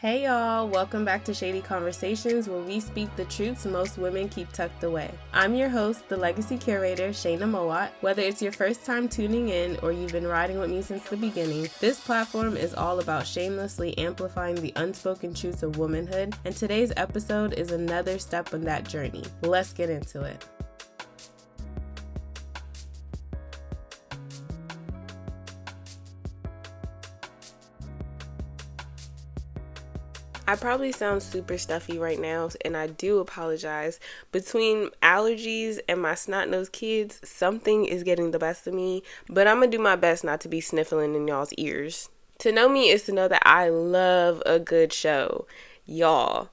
Hey y'all, welcome back to Shady Conversations, where we speak the truths most women keep tucked away. I'm your host, the legacy curator, Shaina Mowatt. Whether it's your first time tuning in or you've been riding with me since the beginning, this platform is all about shamelessly amplifying the unspoken truths of womanhood, and today's episode is another step on that journey. Let's get into it. I probably sound super stuffy right now, and I do apologize. Between allergies and my snot-nosed kids, something is getting the best of me, but I'm gonna do my best not to be sniffling in y'all's ears. To know me is to know that I love a good show. Y'all,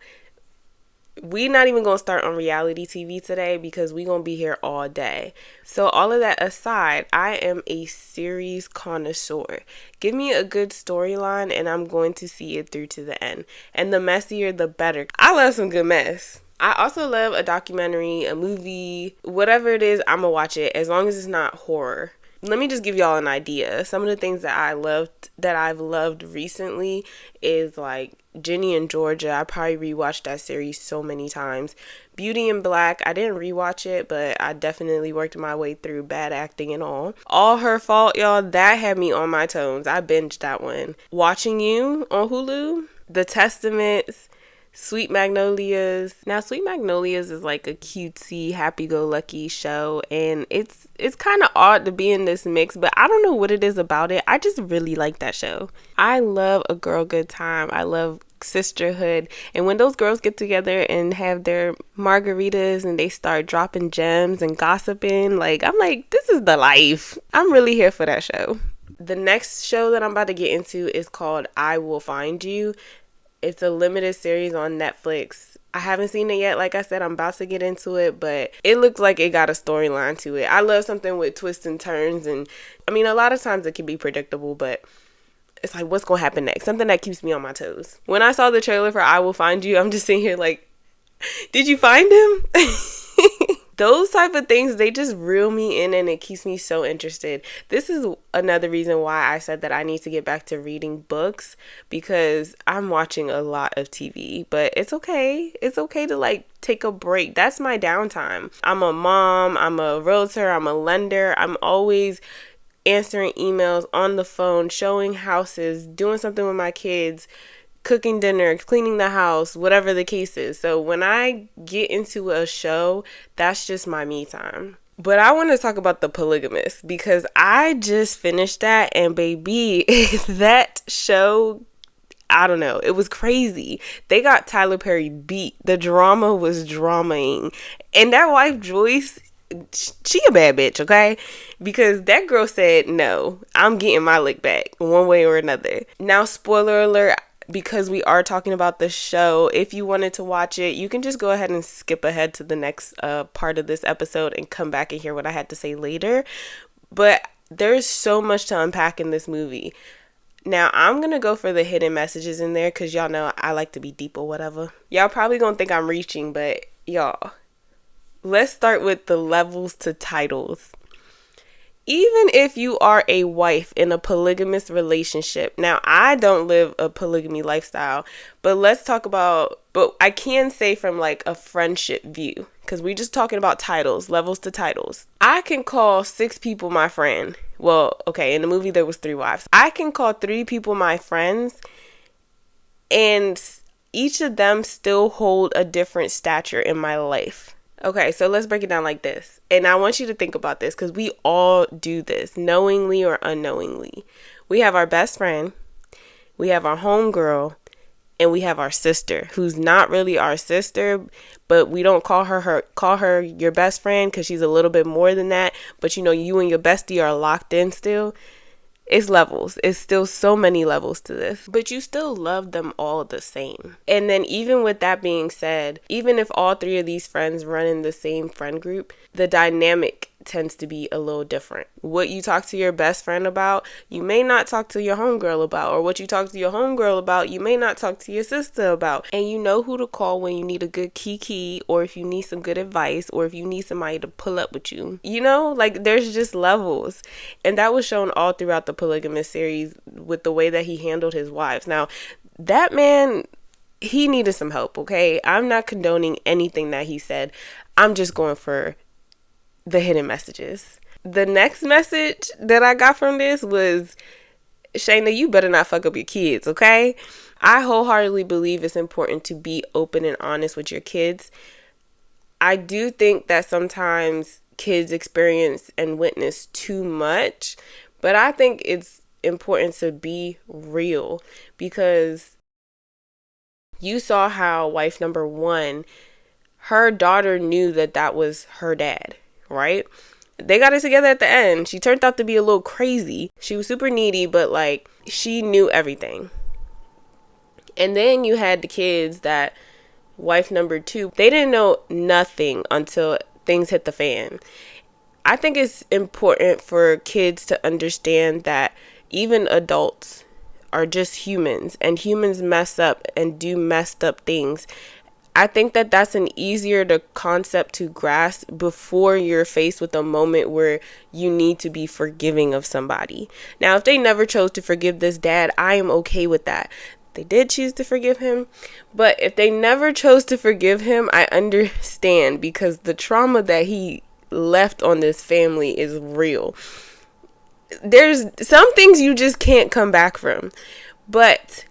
we not even gonna start on reality TV today because we gonna be here all day. So all of that aside, I am a series connoisseur. Give me a good storyline and I'm going to see it through to the end. And the messier, the better. I love some good mess. I also love a documentary, a movie, whatever it is, I'm gonna watch it as long as it's not horror. Let me just give y'all an idea. Some of the things that I've loved recently is like Ginny and Georgia. I probably rewatched that series so many times. Beauty and Black, I didn't rewatch it, but I definitely worked my way through, bad acting and all. All Her Fault, y'all, that had me on my toes. I binged that one. Watching You on Hulu, The Testaments, Sweet Magnolias. Now, Sweet Magnolias is like a cutesy, happy-go-lucky show, and it's kind of odd to be in this mix, but I don't know what it is about it. I just really like that show. I love a girl good time. I love sisterhood, and when those girls get together and have their margaritas and they start dropping gems and gossiping, I'm like, this is the life. I'm really here for that show. The next show that I'm about to get into is called I Will Find You. It's a limited series on Netflix. I haven't seen it yet. Like I said, I'm about to get into it, but it looks like it got a storyline to it. I love something with twists and turns, and I mean, a lot of times it can be predictable, but it's like, what's going to happen next? Something that keeps me on my toes. When I saw the trailer for I Will Find You, I'm just sitting here like, did you find him? Those type of things, they just reel me in and it keeps me so interested. This is another reason why I said that I need to get back to reading books, because I'm watching a lot of TV, but it's okay. It's okay to take a break. That's my downtime. I'm a mom, I'm a realtor, I'm a lender. I'm always answering emails, on the phone, showing houses, doing something with my kids, cooking dinner, cleaning the house, whatever the case is. So when I get into a show, that's just my me time. But I want to talk about The Polygamist, because I just finished that, and baby, that show, I don't know, it was crazy. They got Tyler Perry beat. The drama was dramaing. And that wife, Joyce, she a bad bitch, okay? Because that girl said, no, I'm getting my lick back one way or another. Now, spoiler alert, because we are talking about the show, if you wanted to watch it, you can just go ahead and skip ahead to the next part of this episode and come back and hear what I had to say later. But there's so much to unpack in this movie. Now, I'm going to go for the hidden messages in there because y'all know I like to be deep or whatever. Y'all probably going to think I'm reaching, but y'all, let's start with the levels to titles. Even if you are a wife in a polygamous relationship, now I don't live a polygamy lifestyle, but I can say from a friendship view, because we're just talking about titles, levels to titles. I can call 6 people my friend. Well, okay, in the movie there was 3 wives. I can call 3 people my friends, and each of them still hold a different stature in my life. Okay, so let's break it down like this. And I want you to think about this, because we all do this, knowingly or unknowingly. We have our best friend, we have our homegirl, and we have our sister, who's not really our sister, but we don't call her your best friend because she's a little bit more than that. But you and your bestie are locked in still. It's levels. It's still so many levels to this. But you still love them all the same. And then even with that being said, even if all 3 of these friends run in the same friend group, the dynamic tends to be a little different. What you talk to your best friend about, you may not talk to your homegirl about, or what you talk to your homegirl about, you may not talk to your sister about. And you know who to call when you need a good kiki, or if you need some good advice, or if you need somebody to pull up with you. There's just levels. And that was shown all throughout the Polygamous series with the way that he handled his wives. Now, that man he needed some help, okay? I'm not condoning anything that he said. I'm just going for the hidden messages. The next message that I got from this was, Shaina, you better not fuck up your kids, okay? I wholeheartedly believe it's important to be open and honest with your kids. I do think that sometimes kids experience and witness too much, but I think it's important to be real, because you saw how wife number one, her daughter knew that that was her dad, right? They got it together at the end. She turned out to be a little crazy. She was super needy, but like, she knew everything. And then you had the kids that, wife number two, they didn't know nothing until things hit the fan. I think it's important for kids to understand that even adults are just humans, and humans mess up and do messed up things. I think that that's an easier concept to grasp before you're faced with a moment where you need to be forgiving of somebody. Now, if they never chose to forgive this dad, I am okay with that. They did choose to forgive him, but if they never chose to forgive him, I understand, because the trauma that he left on this family is real. There's some things you just can't come back from, but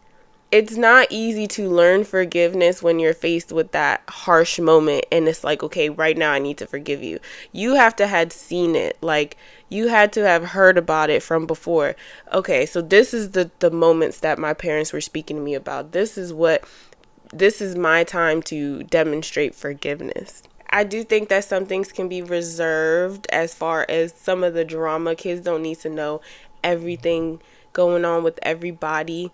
it's not easy to learn forgiveness when you're faced with that harsh moment and it's like, okay, right now I need to forgive you. You have to have seen it. Like, you had to have heard about it from before. Okay, so this is the moments that my parents were speaking to me about. This is my time to demonstrate forgiveness. I do think that some things can be reserved as far as some of the drama. Kids don't need to know everything going on with everybody.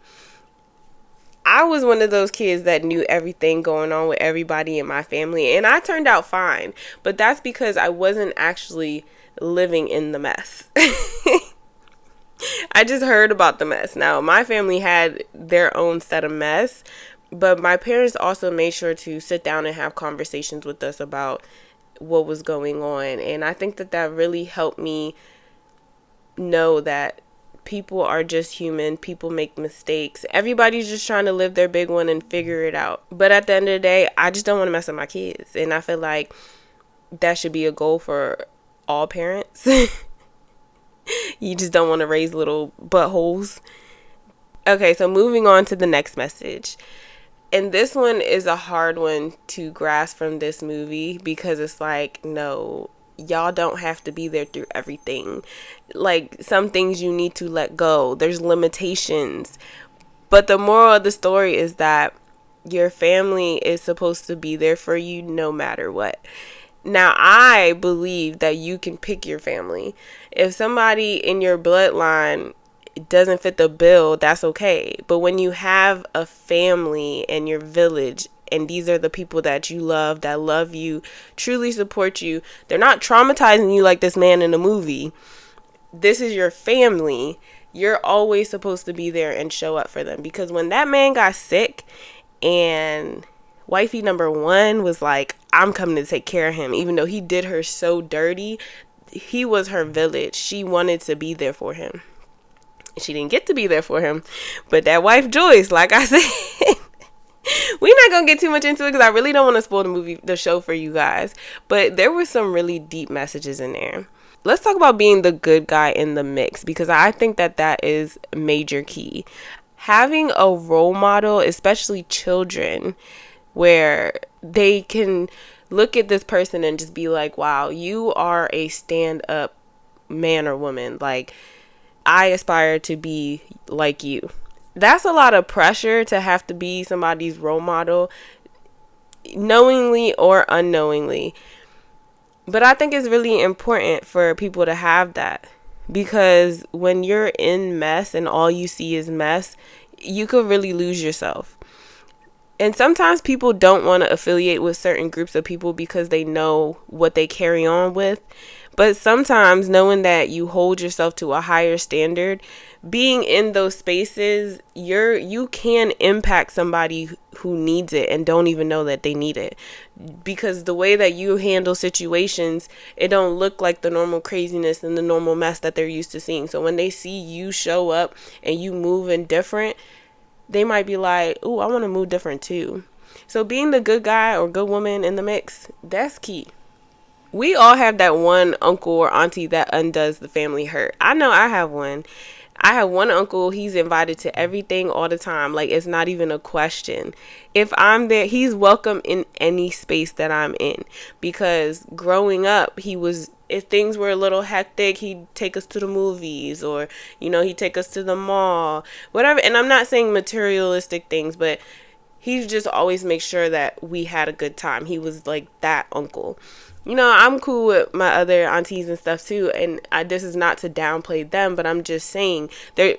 I was one of those kids that knew everything going on with everybody in my family, and I turned out fine, but that's because I wasn't actually living in the mess. I just heard about the mess. Now, my family had their own set of mess, but my parents also made sure to sit down and have conversations with us about what was going on, and I think that really helped me know that people are just human. People make mistakes. Everybody's just trying to live their big one and figure it out. But at the end of the day, I just don't want to mess up my kids. And I feel like that should be a goal for all parents. You just don't want to raise little buttholes. Okay, so moving on to the next message. And this one is a hard one to grasp from this movie, because it's like, no, y'all don't have to be there through everything. Like, some things you need to let go. There's limitations. But the moral of the story is that your family is supposed to be there for you no matter what. Now, I believe that you can pick your family. If somebody in your bloodline doesn't fit the bill, that's okay. But when you have a family and your village, and these are the people that you love, that love you, truly support you, they're not traumatizing you like this man in the movie. This is your family. You're always supposed to be there and show up for them. Because when that man got sick and wifey number one was like, I'm coming to take care of him, even though he did her so dirty, he was her village. She wanted to be there for him. She didn't get to be there for him. But that wife Joyce, like I said, we're not going to get too much into it because I really don't want to spoil the show for you guys. But there were some really deep messages in there. Let's talk about being the good guy in the mix, because I think that is major key. Having a role model, especially children, where they can look at this person and just be like, wow, you are a stand-up man or woman. Like, I aspire to be like you. That's a lot of pressure to have to be somebody's role model, knowingly or unknowingly. But I think it's really important for people to have that, because when you're in mess and all you see is mess, you could really lose yourself. And sometimes people don't want to affiliate with certain groups of people because they know what they carry on with. But sometimes knowing that you hold yourself to a higher standard, being in those spaces, you can impact somebody who needs it and don't even know that they need it. Because the way that you handle situations, it don't look like the normal craziness and the normal mess that they're used to seeing. So when they see you show up and you moving different, they might be like, ooh, I want to move different too. So being the good guy or good woman in the mix, that's key. We all have that one uncle or auntie that undoes the family hurt. I know I have one. I have one uncle, he's invited to everything all the time. Like, it's not even a question. If I'm there, he's welcome in any space that I'm in. Because growing up, if things were a little hectic, he'd take us to the movies, or, he'd take us to the mall, whatever. And I'm not saying materialistic things, but he just always makes sure that we had a good time. He was like that uncle. I'm cool with my other aunties and stuff too, and this is not to downplay them, but I'm just saying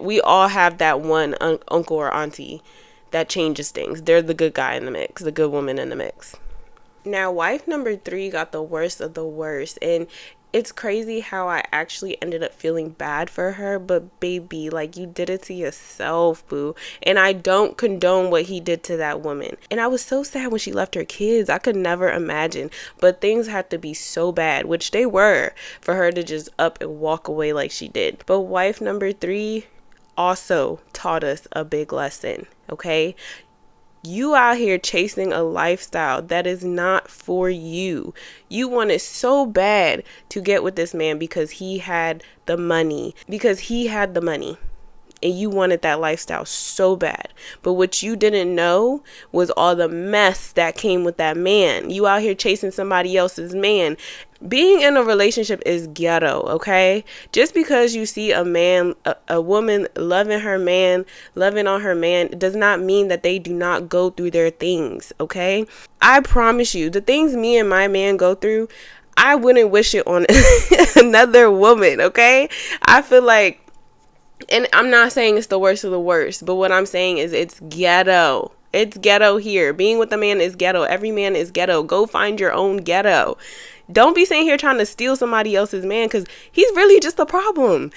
we all have that one uncle or auntie that changes things. They're the good guy in the mix, the good woman in the mix. Now, wife number 3 got the worst of the worst, and it's crazy how I actually ended up feeling bad for her, but baby, like, you did it to yourself, boo. And I don't condone what he did to that woman. And I was so sad when she left her kids. I could never imagine. But things had to be so bad, which they were, for her to just up and walk away like she did. But wife number 3 also taught us a big lesson, okay? You out here chasing a lifestyle that is not for you. You wanted so bad to get with this man because he had the money. And you wanted that lifestyle so bad. But what you didn't know was all the mess that came with that man. You out here chasing somebody else's man. Being in a relationship is ghetto, okay? Just because you see a woman loving on her man, does not mean that they do not go through their things, okay? I promise you, the things me and my man go through, I wouldn't wish it on another woman, okay? I feel like, and I'm not saying it's the worst of the worst, but what I'm saying is it's ghetto. It's ghetto here. Being with a man is ghetto. Every man is ghetto. Go find your own ghetto. Don't be sitting here trying to steal somebody else's man, because he's really just a problem.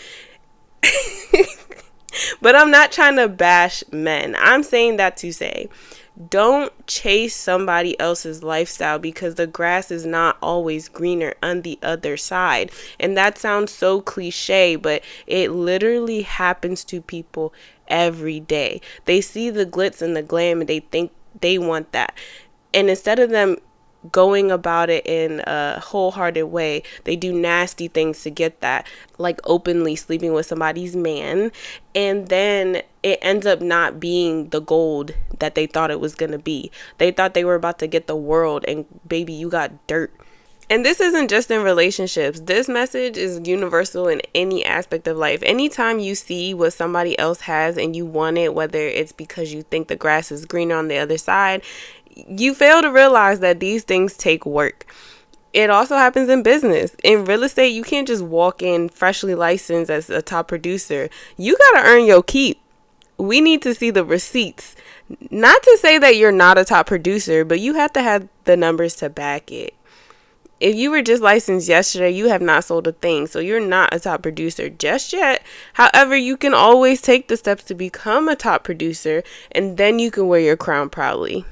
But I'm not trying to bash men. I'm saying that to say, don't chase somebody else's lifestyle, because the grass is not always greener on the other side. And that sounds so cliche, but it literally happens to people every day. They see the glitz and the glam and they think they want that. And instead of them going about it in a wholehearted way, they do nasty things to get that, like openly sleeping with somebody's man, and then it ends up not being the gold that they thought it was gonna be. They thought they were about to get the world, and baby, you got dirt. And this isn't just in relationships. This message is universal in any aspect of life. Anytime you see what somebody else has and you want it, whether it's because you think the grass is greener on the other side, you fail to realize that these things take work. It also happens in business. In real estate, you can't just walk in freshly licensed as a top producer. You got to earn your keep. We need to see the receipts. Not to say that you're not a top producer, but you have to have the numbers to back it. If you were just licensed yesterday, you have not sold a thing, so you're not a top producer just yet. However, you can always take the steps to become a top producer, and then you can wear your crown proudly.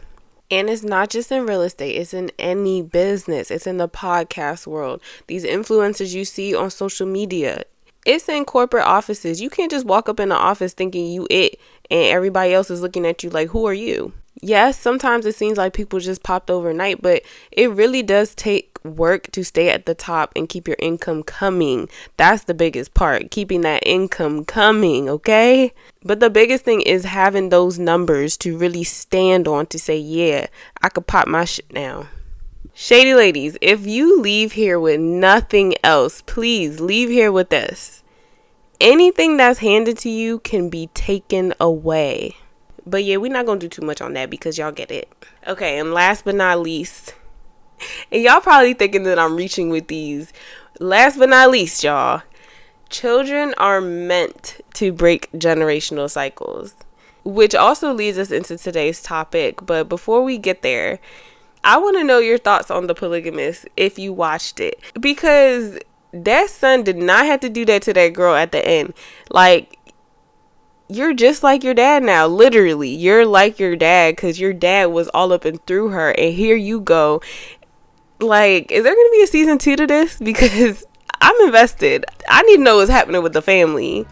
And it's not just in real estate, it's in any business. It's in the podcast world. These influencers you see on social media. It's in corporate offices. You can't just walk up in the office thinking you it and everybody else is looking at you like, who are you? Yes, sometimes it seems like people just popped overnight, but it really does take work to stay at the top and keep your income coming. That's the biggest part, keeping that income coming, okay? But the biggest thing is having those numbers to really stand on, to say, yeah, I could pop my shit now. Shady ladies, if you leave here with nothing else, please leave here with this. Anything that's handed to you can be taken away. But yeah, we're not going to do too much on that because y'all get it. Okay, and last but not least, and y'all probably thinking that I'm reaching with these. Last but not least, y'all, children are meant to break generational cycles, which also leads us into today's topic. But before we get there, I want to know your thoughts on The Polygamist if you watched it, because that son did not have to do that to that girl at the end. Like, you're just like your dad now. Literally, you're like your dad because your dad was all up and through her, and here you go. Like, is there going to be a season 2 to this? Because I'm invested. I need to know what's happening with the family.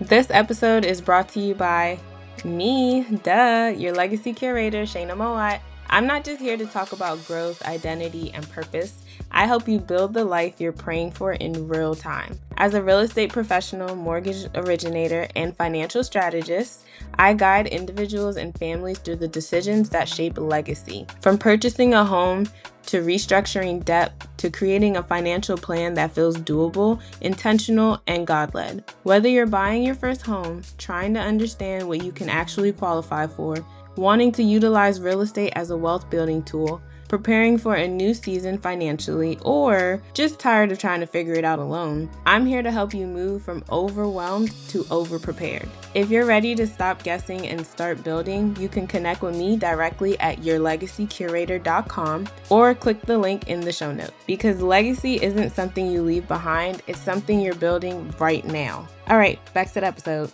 This episode is brought to you by Me, duh, your legacy curator, Shaina Mowatt. I'm not just here to talk about growth, identity, and purpose. I help you build the life you're praying for in real time. As a real estate professional, mortgage originator, and financial strategist, I guide individuals and families through the decisions that shape legacy. From purchasing a home to restructuring debt to creating a financial plan that feels doable, intentional, and God-led. Whether you're buying your first home, trying to understand what you can actually qualify for, wanting to utilize real estate as a wealth building tool, preparing for a new season financially, or just tired of trying to figure it out alone, I'm here to help you move from overwhelmed to over-prepared. If you're ready to stop guessing and start building, you can connect with me directly at yourlegacycurator.com or click the link in the show notes. Because legacy isn't something you leave behind, it's something you're building right now. All right, back to the episode.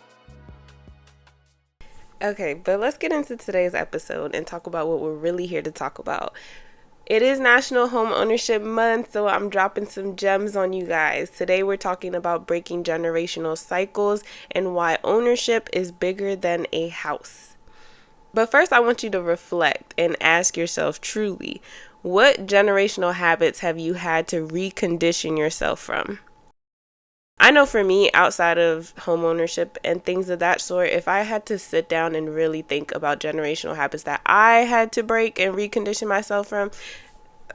Okay, but let's get into today's episode and talk about what we're really here to talk about. It is National Homeownership Month, so I'm dropping some gems on you guys. Today we're talking about breaking generational cycles and why ownership is bigger than a house. But first I want you to reflect and ask yourself truly, what generational habits have you had to recondition yourself from? I know for me, outside of homeownership and things of that sort, if I had to sit down and really think about generational habits that I had to break and recondition myself from,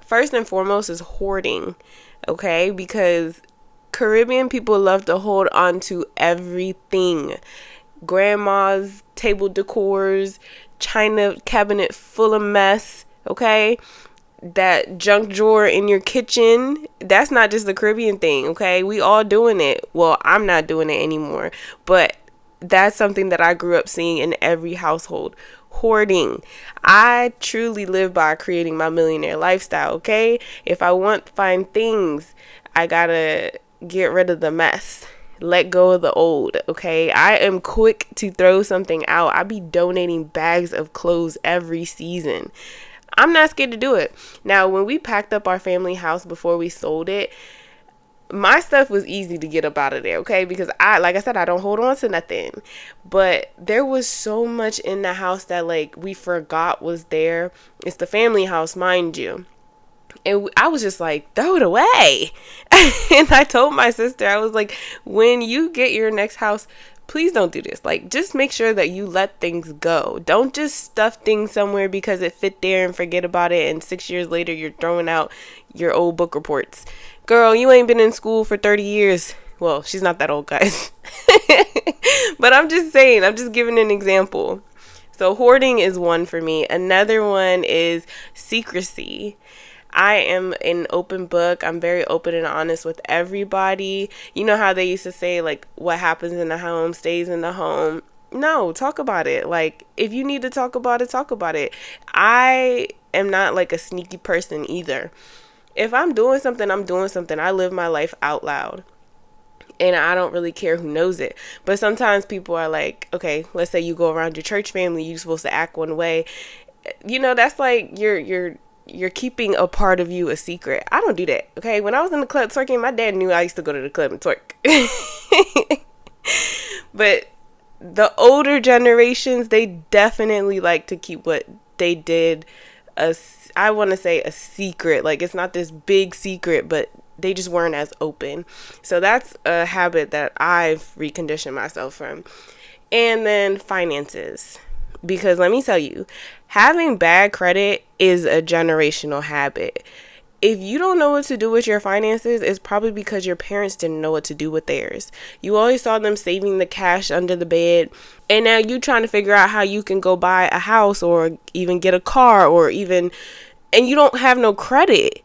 first and foremost is hoarding, okay? Because Caribbean people love to hold on to everything. Grandma's table decors, china cabinet full of mess, okay? That junk drawer in your kitchen, that's not just the Caribbean thing, okay? We all doing it. Well, I'm not doing it anymore, but that's something that I grew up seeing in every household. Hoarding. I truly live by creating my millionaire lifestyle, okay? If I want to find things, I gotta get rid of the mess. Let go of the old, okay? I am quick to throw something out. I be donating bags of clothes every season. I'm not scared to do it. Now, when we packed up our family house before we sold it, my stuff was easy to get up out of there, okay? Because like I said, I don't hold on to nothing. But there was so much in the house that we forgot was there. It's the family house, mind you. And I was just like, throw it away. And I told my sister, I was like, when you get your next house, please don't do this. Just make sure that you let things go. Don't just stuff things somewhere because it fit there and forget about it. And 6 years later, you're throwing out your old book reports. Girl, you ain't been in school for 30 years. Well, she's not that old, guys. But I'm just saying, I'm just giving an example. So hoarding is one for me. Another one is secrecy. I am an open book. I'm very open and honest with everybody. You know how they used to say, what happens in the home stays in the home. No, talk about it. If you need to talk about it, talk about it. I am not a sneaky person either. If I'm doing something, I'm doing something. I live my life out loud. And I don't really care who knows it. But sometimes people are like, okay, let's say you go around your church family, you're supposed to act one way. That's you're keeping a part of you a secret. I don't do that, okay? When I was in the club twerking, my dad knew I used to go to the club and twerk. But the older generations, they definitely like to keep what they did, I want to say a secret. It's not this big secret, but they just weren't as open. So that's a habit that I've reconditioned myself from. And then finances. Because let me tell you, having bad credit is a generational habit. If you don't know what to do with your finances, it's probably because your parents didn't know what to do with theirs. You always saw them saving the cash under the bed, and now you trying to figure out how you can go buy a house or even get a car and you don't have no credit.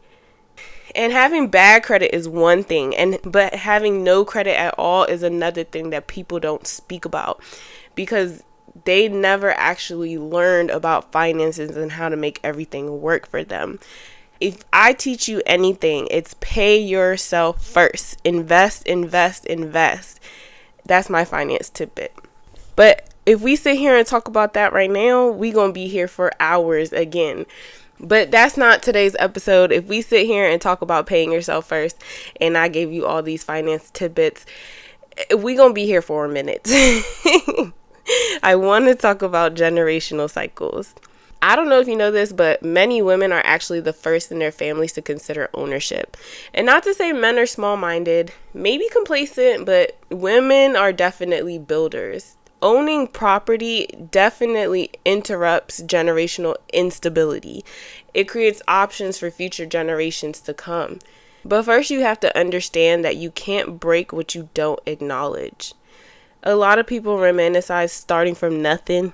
And having bad credit is one thing, but having no credit at all is another thing that people don't speak about, because they never actually learned about finances and how to make everything work for them. If I teach you anything, it's pay yourself first. Invest. That's my finance tidbit. But if we sit here and talk about that right now, we gonna be here for hours again. But that's not today's episode. If we sit here and talk about paying yourself first, and I gave you all these finance tidbits, we gonna be here for a minute. I want to talk about generational cycles. I don't know if you know this, but many women are actually the first in their families to consider ownership. And not to say men are small-minded, maybe complacent, but women are definitely builders. Owning property definitely interrupts generational instability. It creates options for future generations to come. But first, you have to understand that you can't break what you don't acknowledge. A lot of people romanticize starting from nothing,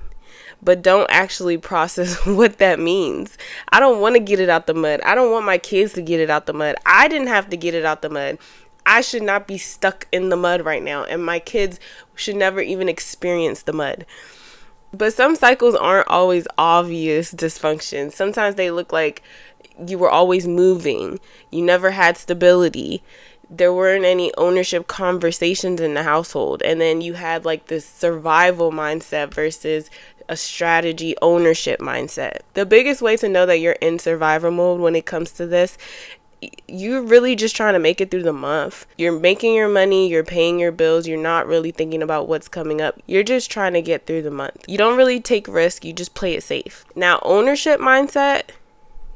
but don't actually process what that means. I don't want to get it out the mud. I don't want my kids to get it out the mud. I didn't have to get it out the mud. I should not be stuck in the mud right now, and my kids should never even experience the mud. But some cycles aren't always obvious dysfunction. Sometimes they look like you were always moving. You never had stability. There weren't any ownership conversations in the household. And then you had like this survival mindset versus a strategy ownership mindset. The biggest way to know that you're in survival mode when it comes to this, you're really just trying to make it through the month. You're making your money, you're paying your bills, you're not really thinking about what's coming up. You're just trying to get through the month. You don't really take risk, you just play it safe. Now, ownership mindset,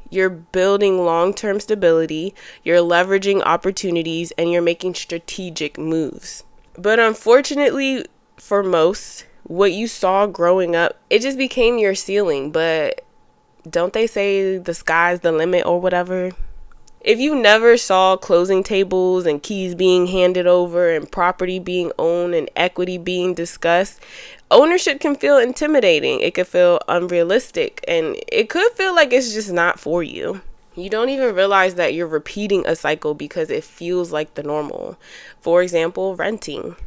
you're building long-term stability, you're leveraging opportunities, and you're making strategic moves. But unfortunately, for most, what you saw growing up, it just became your ceiling. But don't they say the sky's the limit or whatever? If you never saw closing tables and keys being handed over and property being owned and equity being discussed, ownership can feel intimidating. It could feel unrealistic, and it could feel like it's just not for you. You don't even realize that you're repeating a cycle because it feels like the normal. For example, renting.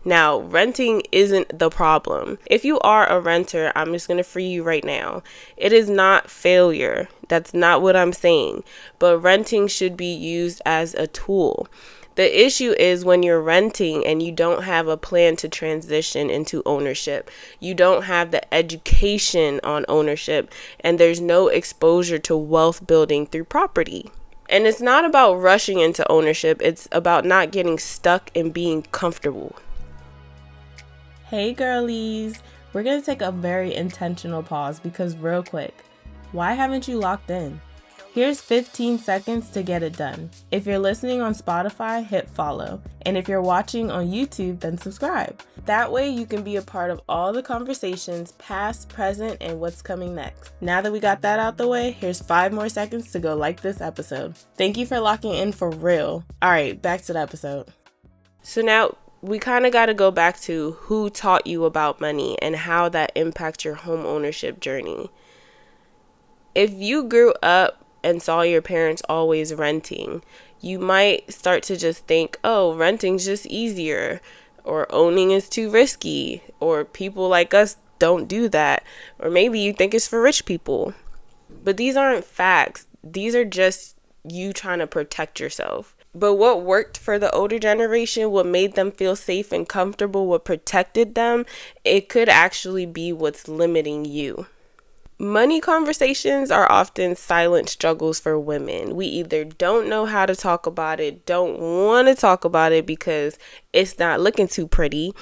Now, renting isn't the problem. If you are a renter, I'm just going to free you right now. It is not failure. That's not what I'm saying. But renting should be used as a tool. The issue is when you're renting and you don't have a plan to transition into ownership. You don't have the education on ownership, and there's no exposure to wealth building through property. And it's not about rushing into ownership. It's about not getting stuck and being comfortable. Hey girlies, we're going to take a very intentional pause because real quick, why haven't you locked in? Here's 15 seconds to get it done. If you're listening on Spotify, hit follow. And if you're watching on YouTube, then subscribe. That way you can be a part of all the conversations, past, present, and what's coming next. Now that we got that out the way, here's 5 more seconds to go like this episode. Thank you for locking in for real. All right, back to the episode. So now, we kind of got to go back to who taught you about money and how that impacts your home ownership journey. If you grew up and saw your parents always renting, you might start to just think, oh, renting's just easier, or owning is too risky, or people like us don't do that, or maybe you think it's for rich people. But these aren't facts. These are just you trying to protect yourself. But what worked for the older generation, what made them feel safe and comfortable, what protected them, it could actually be what's limiting you. Money conversations are often silent struggles for women. We either don't know how to talk about it, don't want to talk about it because it's not looking too pretty,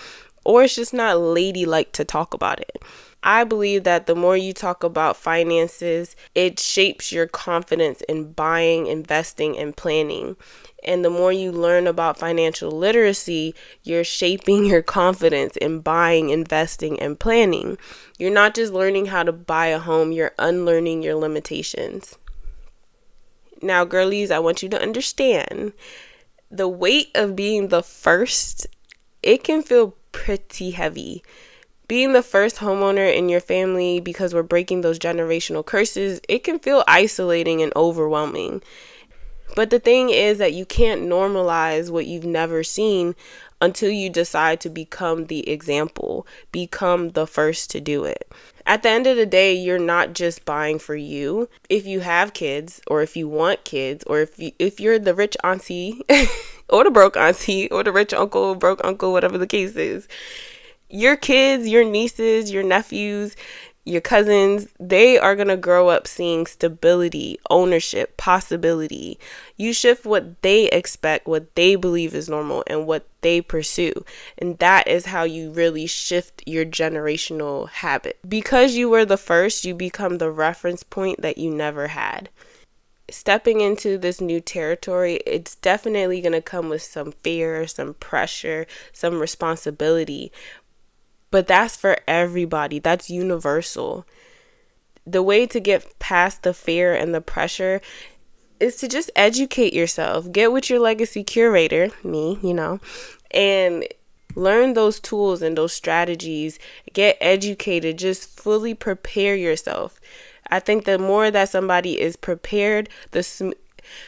or it's just not ladylike to talk about it. I believe that the more you talk about finances, it shapes your confidence in buying, investing, and planning. And the more you learn about financial literacy, you're shaping your confidence in buying, investing, and planning. You're not just learning how to buy a home, you're unlearning your limitations. Now, girlies, I want you to understand the weight of being the first, it can feel pretty heavy. Being the first homeowner in your family because we're breaking those generational curses, it can feel isolating and overwhelming. But the thing is that you can't normalize what you've never seen until you decide to become the example, become the first to do it. At the end of the day, you're not just buying for you. If you have kids, or if you want kids, or if you're the rich auntie or the broke auntie or the rich uncle, broke uncle, whatever the case is, your kids, your nieces, your nephews, your cousins, they are going to grow up seeing stability, ownership, possibility. You shift what they expect, what they believe is normal, and what they pursue. And that is how you really shift your generational habit. Because you were the first, you become the reference point that you never had. Stepping into this new territory, it's definitely going to come with some fear, some pressure, some responsibility. But that's for everybody. That's universal. The way to get past the fear and the pressure is to just educate yourself. Get with your legacy curator, me, and learn those tools and those strategies. Get educated. Just fully prepare yourself. I think the more that somebody is prepared,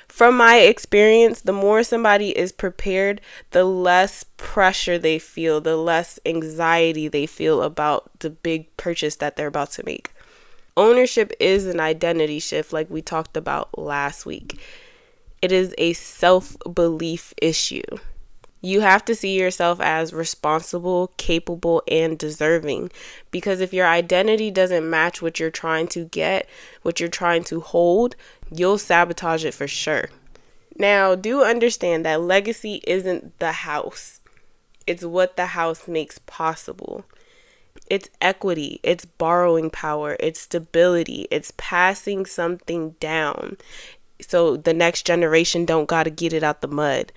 from my experience, the more somebody is prepared, the less pressure they feel, the less anxiety they feel about the big purchase that they're about to make. Ownership is an identity shift, like we talked about last week. It is a self-belief issue. You have to see yourself as responsible, capable, and deserving. Because if your identity doesn't match what you're trying to get, what you're trying to hold, you'll sabotage it for sure. Now, do understand that legacy isn't the house. It's what the house makes possible. It's equity, it's borrowing power, it's stability, it's passing something down so the next generation don't gotta get it out the mud.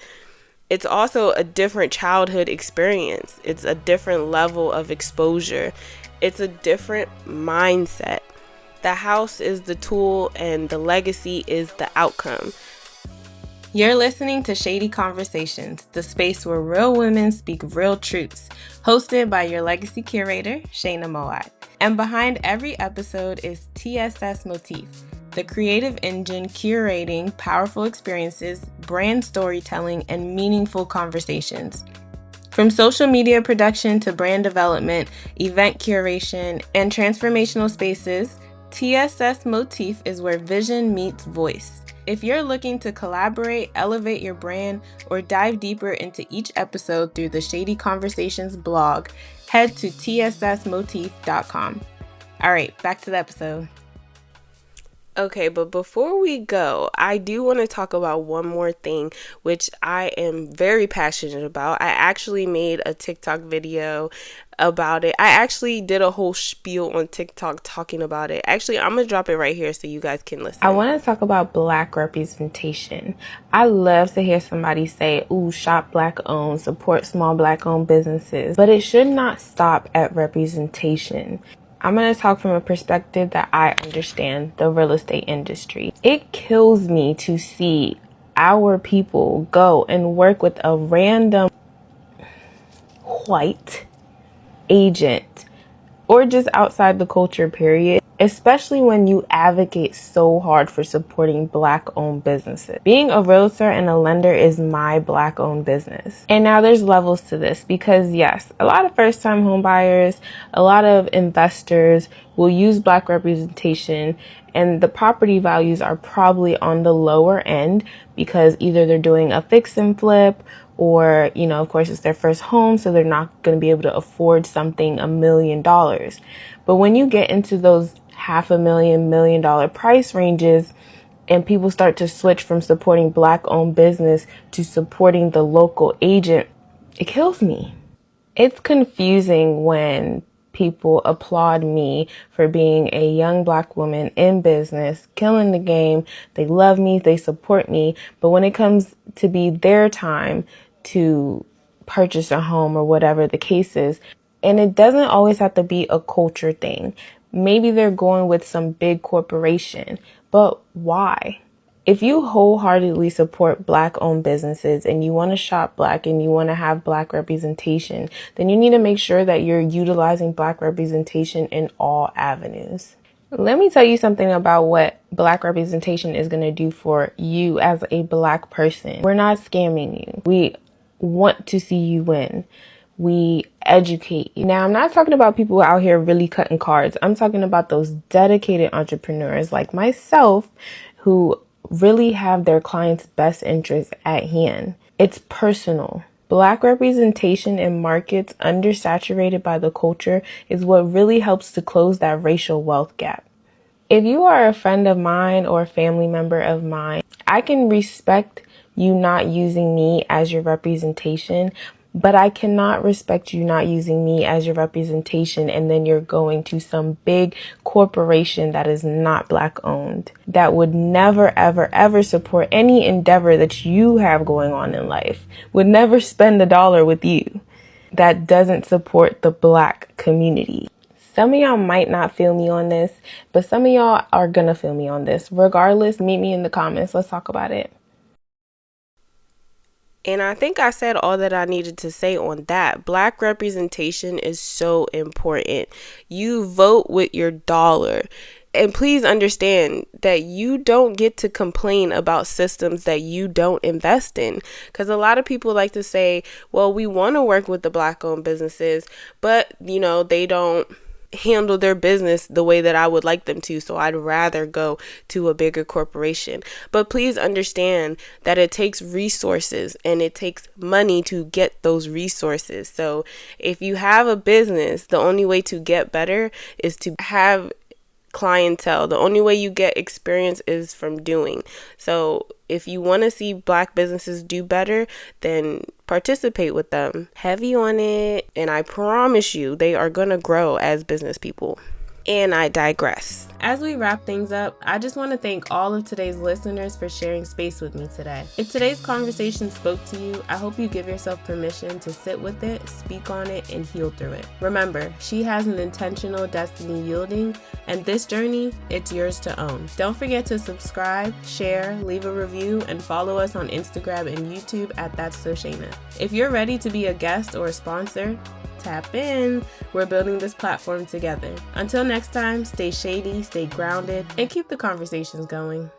It's also a different childhood experience. It's a different level of exposure. It's a different mindset. The house is the tool and the legacy is the outcome. You're listening to Shady Conversations, the space where real women speak real truths, hosted by your legacy curator, Shaina Mowatt. And behind every episode is TSS Motif, the creative engine curating powerful experiences, brand storytelling, and meaningful conversations. From social media production to brand development, event curation, and transformational spaces, TSS Motif is where vision meets voice. If you're looking to collaborate, elevate your brand, or dive deeper into each episode through the Shady Conversations blog, head to tssmotif.com. All right, back to the episode. Okay, but before we go, I do want to talk about one more thing, which I am very passionate about. I actually made a TikTok video about it. I actually did a whole spiel on TikTok talking about it. Actually, I'm going to drop it right here so you guys can listen. I want to talk about Black representation. I love to hear somebody say, ooh, shop Black owned, support small Black owned businesses. But it should not stop at representation. I'm going to talk from a perspective that I understand, the real estate industry. It kills me to see our people go and work with a random white agent or just outside the culture, period. Especially when you advocate so hard for supporting Black owned businesses. Being a realtor and a lender is my Black owned business. And now there's levels to this because yes, a lot of first time home buyers, a lot of investors will use Black representation and the property values are probably on the lower end because either they're doing a fix and flip or, of course it's their first home, so they're not going to be able to afford something $1 million. But when you get into those $500,000, $1 million price ranges and people start to switch from supporting Black owned business to supporting the local agent, it kills me. It's confusing when people applaud me for being a young Black woman in business, killing the game. They love me, they support me. But when it comes to be their time to purchase a home or whatever the case is, and it doesn't always have to be a culture thing. Maybe they're going with some big corporation, but why? If you wholeheartedly support Black owned businesses and you want to shop Black and you want to have Black representation, then you need to make sure that you're utilizing Black representation in all avenues. Let me tell you something about what Black representation is going to do for you as a Black person. We're not scamming you. We want to see you win. We educate you. Now, I'm not talking about people out here really cutting cards. I'm talking about those dedicated entrepreneurs like myself who really have their clients' best interests at hand. It's personal. Black representation in markets undersaturated by the culture is what really helps to close that racial wealth gap. If you are a friend of mine or a family member of mine, I can respect you not using me as your representation, but I cannot respect you not using me as your representation and then you're going to some big corporation that is not Black owned, that would never, ever, ever support any endeavor that you have going on in life, would never spend $1 with you, that doesn't support the Black community. Some of y'all might not feel me on this, but some of y'all are gonna feel me on this. Regardless, meet me in the comments. Let's talk about it. And I think I said all that I needed to say on that. Black representation is so important. You vote with your dollar. And please understand that you don't get to complain about systems that you don't invest in. Because a lot of people like to say, well, we want to work with the Black-owned businesses, but, they don't handle their business the way that I would like them to, so I'd rather go to a bigger corporation. But please understand that it takes resources and it takes money to get those resources. So if you have a business, the only way to get better is to have clientele. The only way you get experience is from doing. So if you want to see Black businesses do better, then participate with them. Heavy on it, and I promise you they are going to grow as business people. And I digress. As we wrap things up, I just want to thank all of today's listeners for sharing space with me today. If today's conversation spoke to you, I hope you give yourself permission to sit with it, speak on it, and heal through it. Remember, she has an intentional destiny yielding, and this journey, it's yours to own. Don't forget to subscribe, share, leave a review, and follow us on Instagram and YouTube at That's So Shaina. If you're ready to be a guest or a sponsor, tap in. We're building this platform together. Until next time, stay shady, stay grounded, and keep the conversations going.